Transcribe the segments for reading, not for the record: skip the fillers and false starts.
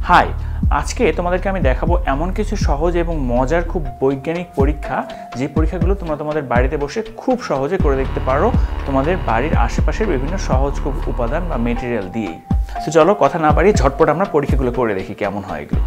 High, আজকে তোমাদেরকে আমি দেখাবো এমন কিছু সহজ এবং মজার খুব বৈজ্ঞানিক পরীক্ষা, যে পরীক্ষাগুলো তোমরা তোমাদের বাড়িতে বসে খুব সহজে করে দেখতে পারো তোমাদের বাড়ির আশেপাশের বিভিন্ন সহজ খুব উপাদান বা মেটেরিয়াল দিয়েই। তো চলো কথা না বাড়িয়ে ঝটপট আমরা পরীক্ষাগুলো করে দেখি কেমন হয় এগুলো।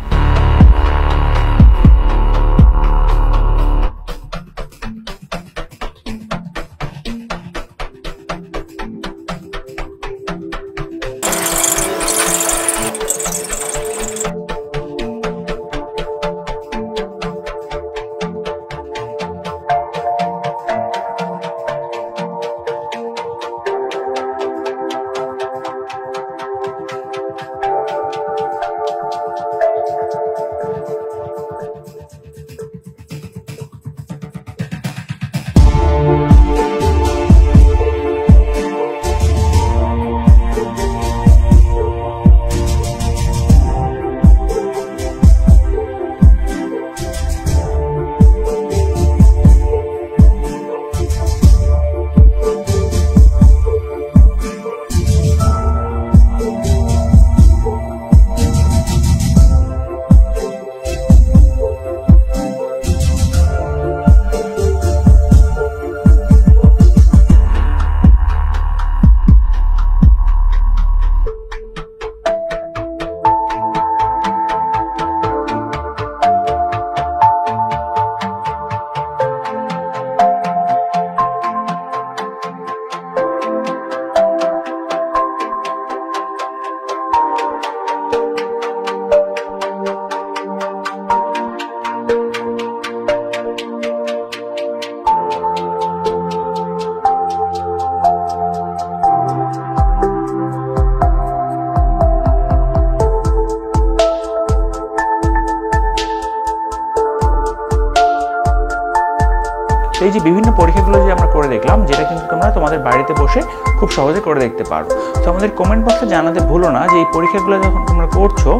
এই যে বিভিন্ন পরীক্ষাগুলো যে আমরা করে দেখলাম, যেটা কিন্তু তোমরা তোমাদের বাড়িতে বসে খুব সহজে করে দেখতে পারো। তো আমাদের কমেন্ট বক্সে জানাতে ভুলো না যে এই পরীক্ষাগুলো যখন তোমরা করছো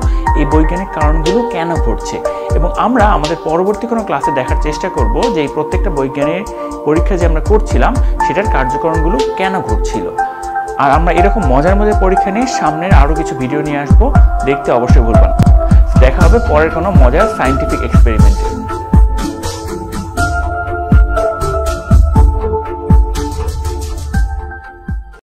এই বৈজ্ঞানিক কারণগুলো কেন ঘটছে, এবং আমরা আমাদের পরবর্তী কোনো ক্লাসে দেখার চেষ্টা করব যে এই প্রত্যেকটা বৈজ্ঞানিক পরীক্ষা যে আমরা করছিলাম সেটার কার্যক্রমগুলো কেন ঘটছিল। আর আমরা এরকম মজার মজার পরীক্ষা নিয়ে সামনের আরও কিছু ভিডিও নিয়ে আসবো, দেখতে অবশ্যই ভুলবেন না। দেখা হবে পরের কোনো মজার সায়েন্টিফিক এক্সপেরিমেন্টে।